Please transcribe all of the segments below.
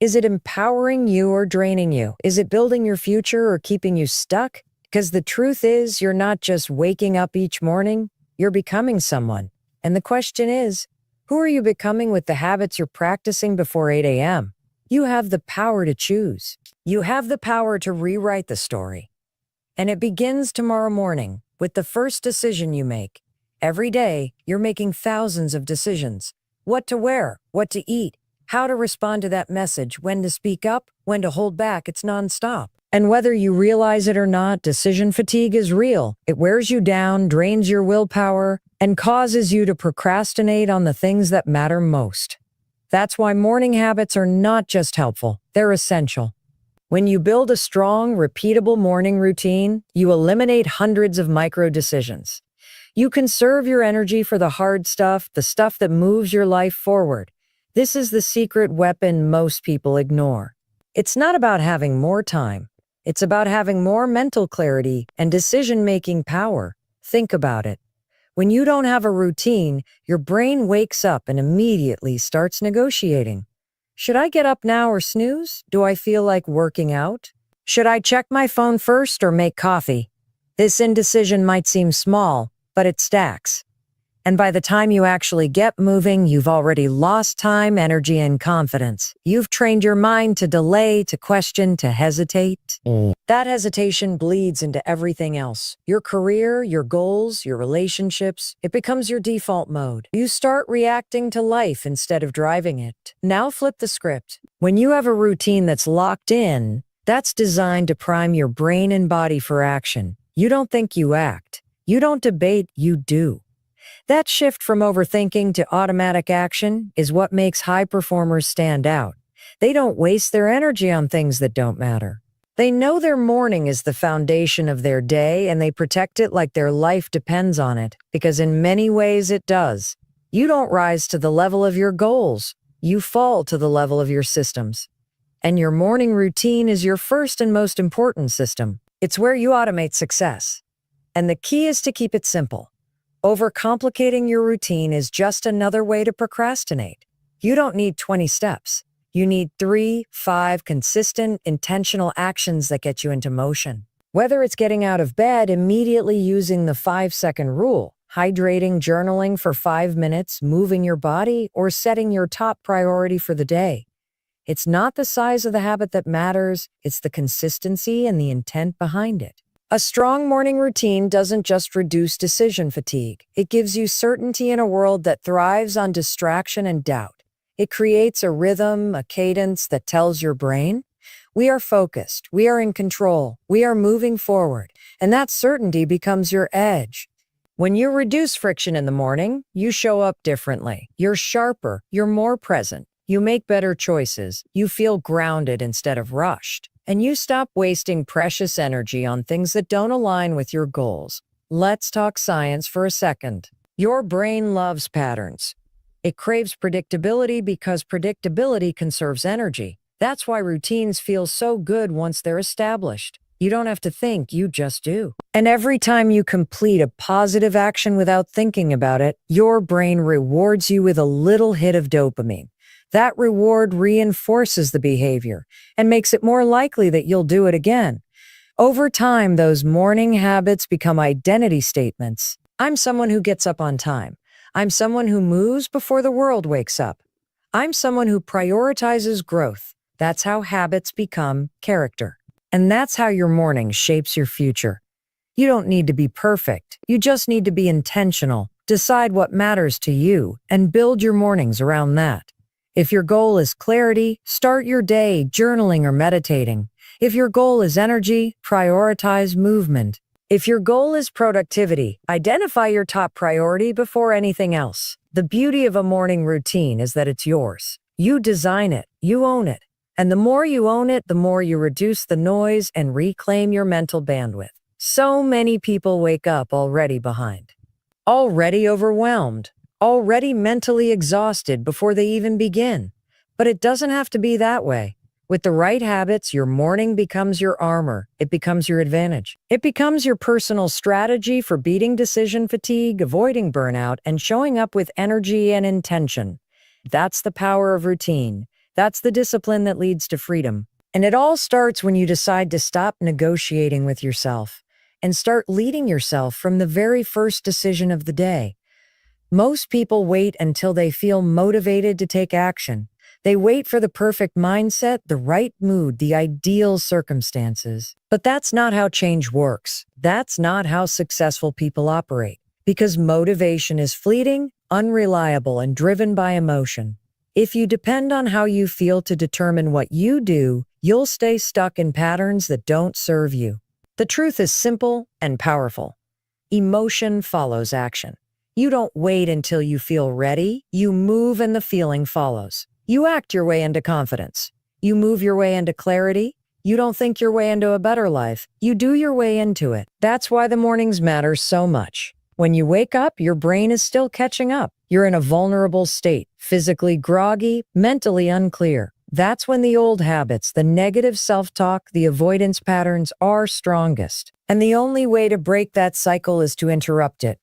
Is it empowering you or draining you? Is it building your future or keeping you stuck? Because the truth is, you're not just waking up each morning, you're becoming someone. And the question is, who are you becoming with the habits you're practicing before 8 a.m.? You have the power to choose. You have the power to rewrite the story. And it begins tomorrow morning with the first decision you make. Every day, you're making thousands of decisions. What to wear, what to eat, how to respond to that message, when to speak up, when to hold back. It's nonstop. And whether you realize it or not, decision fatigue is real. It wears you down, drains your willpower, and causes you to procrastinate on the things that matter most. That's why morning habits are not just helpful, they're essential. When you build a strong, repeatable morning routine, you eliminate hundreds of micro decisions. You conserve your energy for the hard stuff, the stuff that moves your life forward. This is the secret weapon most people ignore. It's not about having more time. It's about having more mental clarity and decision-making power. Think about it. When you don't have a routine, your brain wakes up and immediately starts negotiating. Should I get up now or snooze? Do I feel like working out? Should I check my phone first or make coffee? This indecision might seem small, but it stacks. And by the time you actually get moving, you've already lost time, energy, and confidence. You've trained your mind to delay, to question, to hesitate. That hesitation bleeds into everything else. Your career, your goals, your relationships. It becomes your default mode. You start reacting to life instead of driving it. Now flip the script. When you have a routine that's locked in, that's designed to prime your brain and body for action. You don't think, you act. You don't debate, you do. That shift from overthinking to automatic action is what makes high performers stand out. They don't waste their energy on things that don't matter. They know their morning is the foundation of their day, and they protect it like their life depends on it, because in many ways it does. You don't rise to the level of your goals. You fall to the level of your systems. And your morning routine is your first and most important system. It's where you automate success. And the key is to keep it simple. Overcomplicating your routine is just another way to procrastinate. You don't need 20 steps. You need 3, 5 consistent, intentional actions that get you into motion. Whether it's getting out of bed, immediately using the 5-second rule, hydrating, journaling for 5 minutes, moving your body, or setting your top priority for the day. It's not the size of the habit that matters, it's the consistency and the intent behind it. A strong morning routine doesn't just reduce decision fatigue. It gives you certainty in a world that thrives on distraction and doubt. It creates a rhythm, a cadence that tells your brain, we are focused, we are in control, we are moving forward, and that certainty becomes your edge. When you reduce friction in the morning, you show up differently. You're sharper, you're more present, you make better choices, you feel grounded instead of rushed. And you stop wasting precious energy on things that don't align with your goals. Let's talk science for a second. Your brain loves patterns. It craves predictability because predictability conserves energy. That's why routines feel so good once they're established. You don't have to think, you just do. And every time you complete a positive action without thinking about it, your brain rewards you with a little hit of dopamine. That reward reinforces the behavior and makes it more likely that you'll do it again. Over time, those morning habits become identity statements. I'm someone who gets up on time. I'm someone who moves before the world wakes up. I'm someone who prioritizes growth. That's how habits become character. And that's how your morning shapes your future. You don't need to be perfect. You just need to be intentional. Decide what matters to you and build your mornings around that. If your goal is clarity, start your day journaling or meditating. If your goal is energy, prioritize movement. If your goal is productivity, identify your top priority before anything else. The beauty of a morning routine is that it's yours. You design it, you own it. And the more you own it, the more you reduce the noise and reclaim your mental bandwidth. So many people wake up already behind, already overwhelmed, already mentally exhausted before they even begin. But it doesn't have to be that way. With the right habits, your morning becomes your armor. It becomes your advantage. It becomes your personal strategy for beating decision fatigue, avoiding burnout, and showing up with energy and intention. That's the power of routine. That's the discipline that leads to freedom. And it all starts when you decide to stop negotiating with yourself and start leading yourself from the very first decision of the day. Most people wait until they feel motivated to take action. They wait for the perfect mindset, the right mood, the ideal circumstances. But that's not how change works. That's not how successful people operate. Because motivation is fleeting, unreliable, and driven by emotion. If you depend on how you feel to determine what you do, you'll stay stuck in patterns that don't serve you. The truth is simple and powerful. Emotion follows action. You don't wait until you feel ready. You move and the feeling follows. You act your way into confidence. You move your way into clarity. You don't think your way into a better life. You do your way into it. That's why the mornings matter so much. When you wake up, your brain is still catching up. You're in a vulnerable state, physically groggy, mentally unclear. That's when the old habits, the negative self-talk, the avoidance patterns are strongest. And the only way to break that cycle is to interrupt it.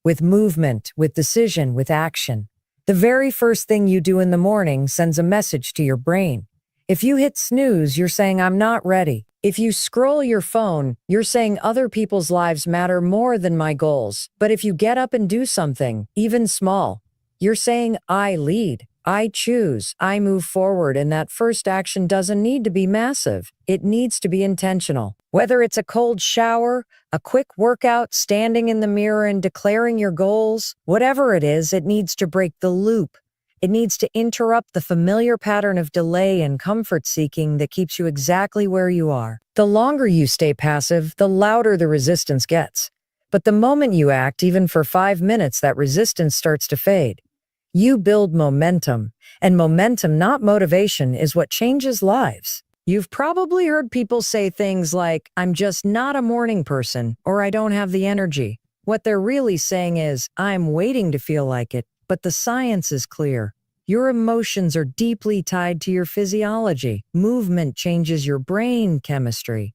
With movement, with decision, with action. The very first thing you do in the morning sends a message to your brain. If you hit snooze, you're saying, I'm not ready. If you scroll your phone, you're saying other people's lives matter more than my goals. But if you get up and do something, even small, you're saying, I lead, I choose, I move forward, and that first action doesn't need to be massive. It needs to be intentional. Whether it's a cold shower, a quick workout, standing in the mirror and declaring your goals, whatever it is, it needs to break the loop. It needs to interrupt the familiar pattern of delay and comfort seeking that keeps you exactly where you are. The longer you stay passive, the louder the resistance gets. But the moment you act, even for 5 minutes, that resistance starts to fade. You build momentum, and momentum, not motivation, is what changes lives. You've probably heard people say things like, I'm just not a morning person, or I don't have the energy. What they're really saying is, I'm waiting to feel like it, but the science is clear. Your emotions are deeply tied to your physiology. Movement changes your brain chemistry.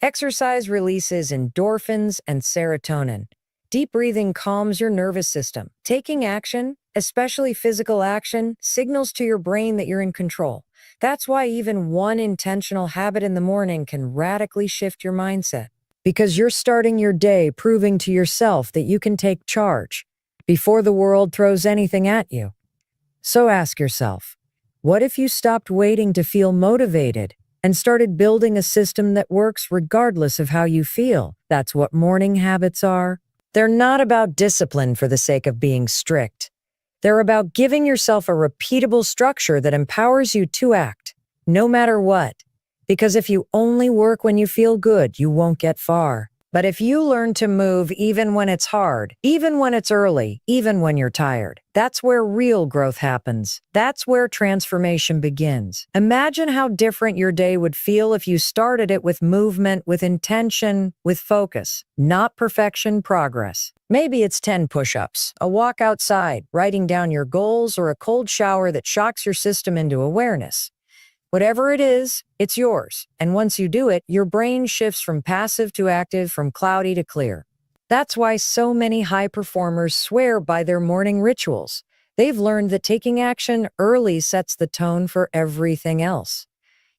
Exercise releases endorphins and serotonin. Deep breathing calms your nervous system. Taking action, especially physical action, signals to your brain that you're in control. That's why even one intentional habit in the morning can radically shift your mindset. Because you're starting your day proving to yourself that you can take charge before the world throws anything at you. So ask yourself, what if you stopped waiting to feel motivated and started building a system that works regardless of how you feel? That's what morning habits are. They're not about discipline for the sake of being strict. They're about giving yourself a repeatable structure that empowers you to act, no matter what. Because if you only work when you feel good, you won't get far. But if you learn to move even when it's hard, even when it's early, even when you're tired, that's where real growth happens. That's where transformation begins. Imagine how different your day would feel if you started it with movement, with intention, with focus, not perfection, progress. Maybe it's 10 push-ups, a walk outside, writing down your goals, or a cold shower that shocks your system into awareness. Whatever it is, it's yours. And once you do it, your brain shifts from passive to active, from cloudy to clear. That's why so many high performers swear by their morning rituals. They've learned that taking action early sets the tone for everything else.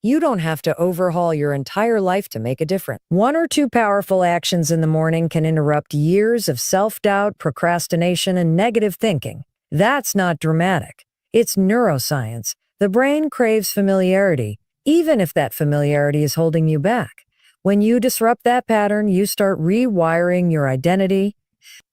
You don't have to overhaul your entire life to make a difference. 1 or 2 powerful actions in the morning can interrupt years of self-doubt, procrastination, and negative thinking. That's not dramatic. It's neuroscience. The brain craves familiarity, even if that familiarity is holding you back. When you disrupt that pattern, you start rewiring your identity.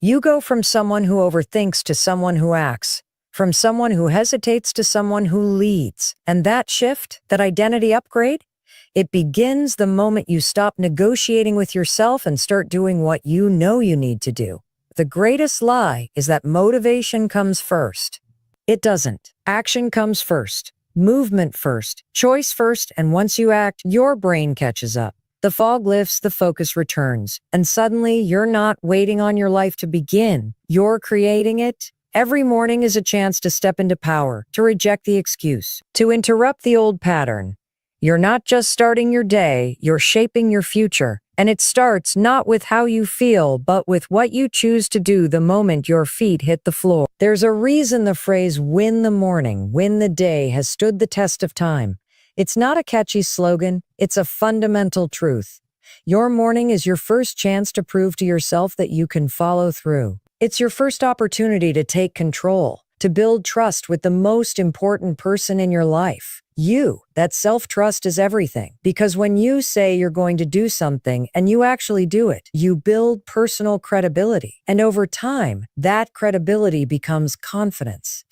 You go from someone who overthinks to someone who acts, from someone who hesitates to someone who leads. And that shift, that identity upgrade, it begins the moment you stop negotiating with yourself and start doing what you know you need to do. The greatest lie is that motivation comes first. It doesn't. Action comes first. Movement first, choice first, and once you act, your brain catches up. The fog lifts, the focus returns, and suddenly you're not waiting on your life to begin. You're creating it. Every morning is a chance to step into power, to reject the excuse, to interrupt the old pattern. You're not just starting your day, you're shaping your future. And it starts not with how you feel, but with what you choose to do the moment your feet hit the floor. There's a reason the phrase win the morning, win the day has stood the test of time. It's not a catchy slogan, it's a fundamental truth. Your morning is your first chance to prove to yourself that you can follow through. It's your first opportunity to take control, to build trust with the most important person in your life. You. That self-trust is everything. Because when you say you're going to do something and you actually do it, you build personal credibility. And over time, that credibility becomes confidence.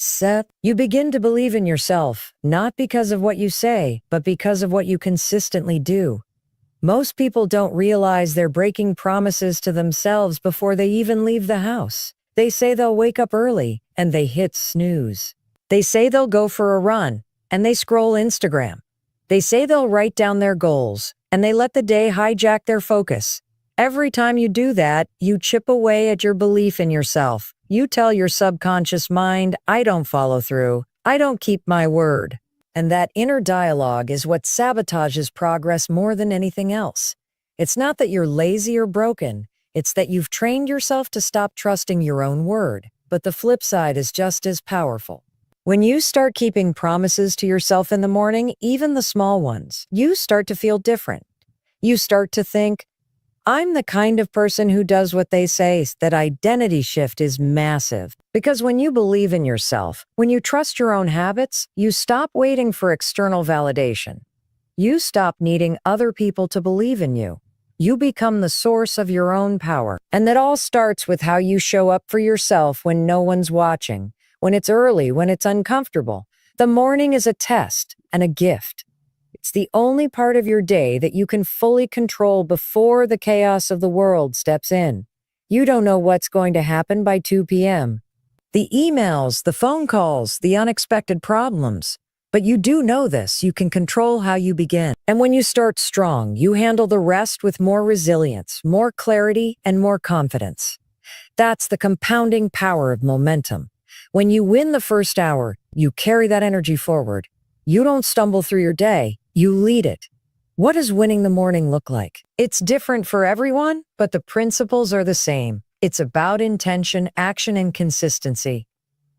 You begin to believe in yourself, not because of what you say, but because of what you consistently do. Most people don't realize they're breaking promises to themselves before they even leave the house. They say they'll wake up early, and they hit snooze. They say they'll go for a run, and they scroll Instagram. They say they'll write down their goals, and they let the day hijack their focus. Every time you do that, you chip away at your belief in yourself. You tell your subconscious mind, I don't follow through. I don't keep my word. And that inner dialogue is what sabotages progress more than anything else. It's not that you're lazy or broken. It's that you've trained yourself to stop trusting your own word. But the flip side is just as powerful. When you start keeping promises to yourself in the morning, even the small ones, you start to feel different. You start to think, I'm the kind of person who does what they say. That identity shift is massive. Because when you believe in yourself, when you trust your own habits, you stop waiting for external validation. You stop needing other people to believe in you. You become the source of your own power. And that all starts with how you show up for yourself when no one's watching, when it's early, when it's uncomfortable. The morning is a test and a gift. It's the only part of your day that you can fully control before the chaos of the world steps in. You don't know what's going to happen by 2 p.m. The emails, the phone calls, the unexpected problems. But you do know this, you can control how you begin. And when you start strong, you handle the rest with more resilience, more clarity, and more confidence. That's the compounding power of momentum. When you win the first hour, you carry that energy forward. You don't stumble through your day, you lead it. What does winning the morning look like? It's different for everyone, but the principles are the same. It's about intention, action, and consistency.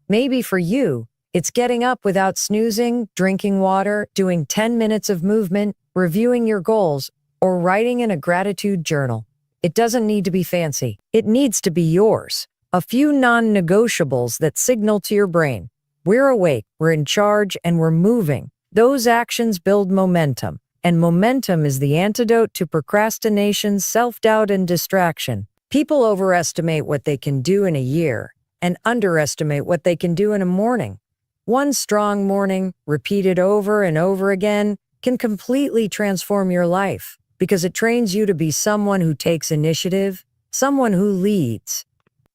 Maybe for you, it's getting up without snoozing, drinking water, doing 10 minutes of movement, reviewing your goals, or writing in a gratitude journal. It doesn't need to be fancy. It needs to be yours. A few non-negotiables that signal to your brain, we're awake, we're in charge, and we're moving. Those actions build momentum, and momentum is the antidote to procrastination, self-doubt, and distraction. People overestimate what they can do in a year and underestimate what they can do in a morning. One strong morning, repeated over and over again, can completely transform your life because it trains you to be someone who takes initiative, someone who leads,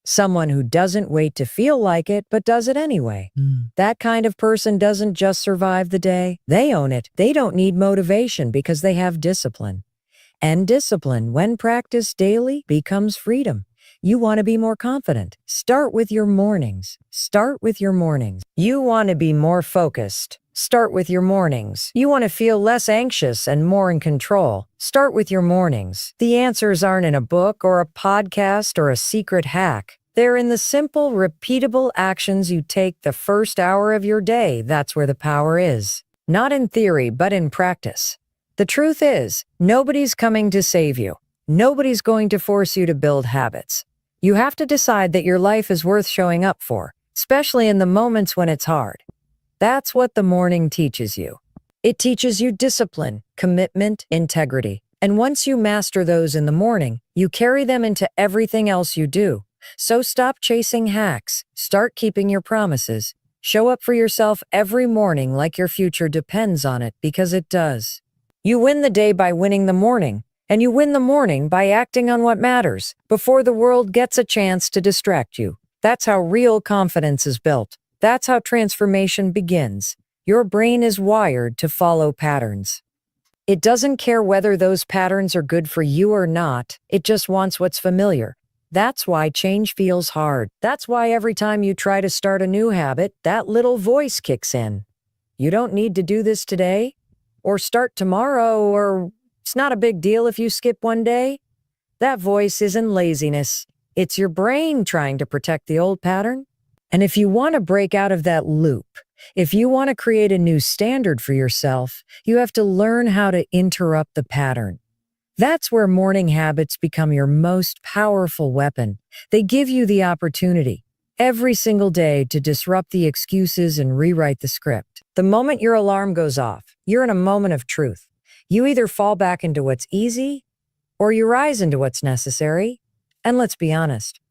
someone who doesn't wait to feel like it, but does it anyway. That kind of person doesn't just survive the day, they own it. They don't need motivation because they have discipline. And discipline, when practiced daily, becomes freedom. You want to be more confident. Start with your mornings. Start with your mornings. You want to be more focused. Start with your mornings. You want to feel less anxious and more in control. Start with your mornings. The answers aren't in a book or a podcast or a secret hack. They're in the simple, repeatable actions you take the first hour of your day. That's where the power is. Not in theory, but in practice. The truth is, nobody's coming to save you. Nobody's going to force you to build habits. You have to decide that your life is worth showing up for, especially in the moments when it's hard. That's what the morning teaches you. It teaches you discipline, commitment, integrity. And once you master those in the morning, you carry them into everything else you do. So stop chasing hacks. Start keeping your promises. Show up for yourself every morning like your future depends on it, because it does. You win the day by winning the morning, and you win the morning by acting on what matters before the world gets a chance to distract you. That's how real confidence is built. That's how transformation begins. Your brain is wired to follow patterns. It doesn't care whether those patterns are good for you or not. It just wants what's familiar. That's why change feels hard. That's why every time you try to start a new habit, that little voice kicks in. You don't need to do this today, or start tomorrow, or it's not a big deal if you skip one day. That voice isn't laziness. It's your brain trying to protect the old pattern. And if you want to break out of that loop, if you want to create a new standard for yourself, you have to learn how to interrupt the pattern. That's where morning habits become your most powerful weapon. They give you the opportunity every single day to disrupt the excuses and rewrite the script. The moment your alarm goes off, you're in a moment of truth. You either fall back into what's easy or you rise into what's necessary. And let's be honest,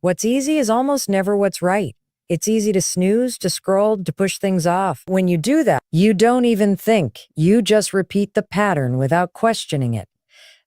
what's easy is almost never what's right. It's easy to snooze, to scroll, to push things off. When you do that, you don't even think. You just repeat the pattern without questioning it.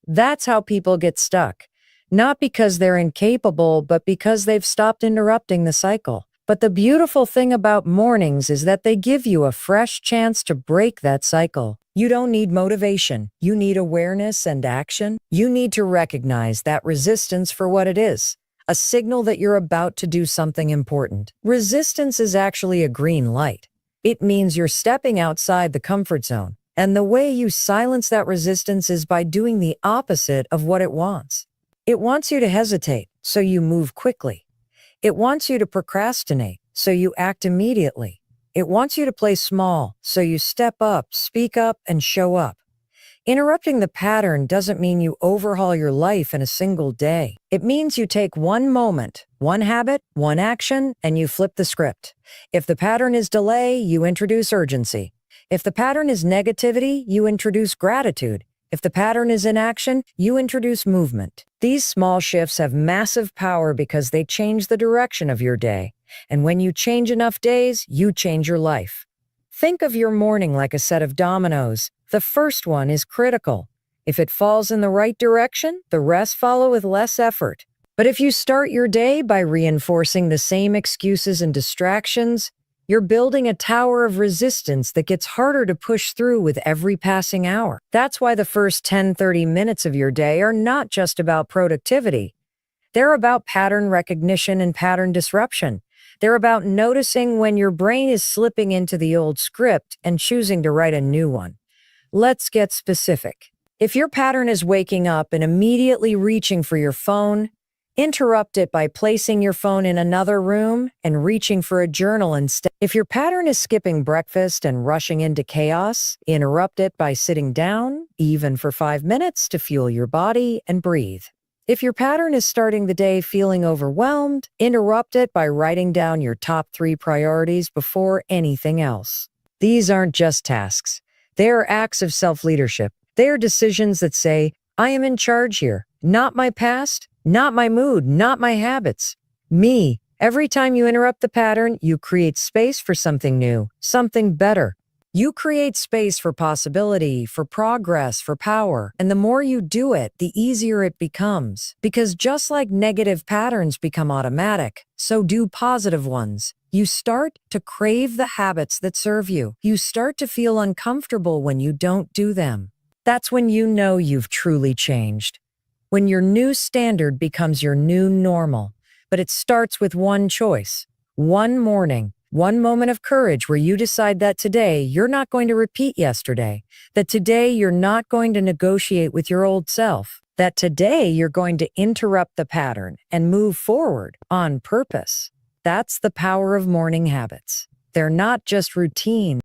That's how people get stuck. Not because they're incapable, but because they've stopped interrupting the cycle. But the beautiful thing about mornings is that they give you a fresh chance to break that cycle. You don't need motivation. You need awareness and action. You need to recognize that resistance for what it is, a signal that you're about to do something important. Resistance is actually a green light. It means you're stepping outside the comfort zone. And the way you silence that resistance is by doing the opposite of what it wants. It wants you to hesitate, so you move quickly. It wants you to procrastinate, so you act immediately. It wants you to play small, so you step up, speak up, and show up. Interrupting the pattern doesn't mean you overhaul your life in a single day. It means you take one moment, one habit, one action, and you flip the script. If the pattern is delay, you introduce urgency. If the pattern is negativity, you introduce gratitude. If the pattern is inaction, you introduce movement. These small shifts have massive power because they change the direction of your day. And when you change enough days, you change your life. Think of your morning like a set of dominoes. The first one is critical. If it falls in the right direction, the rest follow with less effort. But if you start your day by reinforcing the same excuses and distractions, you're building a tower of resistance that gets harder to push through with every passing hour. That's why the first 10-30 minutes of your day are not just about productivity. They're about pattern recognition and pattern disruption. They're about noticing when your brain is slipping into the old script and choosing to write a new one. Let's get specific. If your pattern is waking up and immediately reaching for your phone, interrupt it by placing your phone in another room and reaching for a journal instead. If your pattern is skipping breakfast and rushing into chaos, interrupt it by sitting down, even for 5 minutes, to fuel your body and breathe. If your pattern is starting the day feeling overwhelmed, interrupt it by writing down your top 3 priorities before anything else. These aren't just tasks. They are acts of self-leadership. They are decisions that say, I am in charge here, not my past, not my mood, not my habits. Me. Every time you interrupt the pattern, you create space for something new, something better. You create space for possibility, for progress, for power. And the more you do it, the easier it becomes. Because just like negative patterns become automatic, so do positive ones. You start to crave the habits that serve you. You start to feel uncomfortable when you don't do them. That's when you know you've truly changed. When your new standard becomes your new normal. But it starts with one choice, one morning, one moment of courage where you decide that today you're not going to repeat yesterday, that today you're not going to negotiate with your old self, that today you're going to interrupt the pattern and move forward on purpose. That's the power of morning habits. They're not just routine,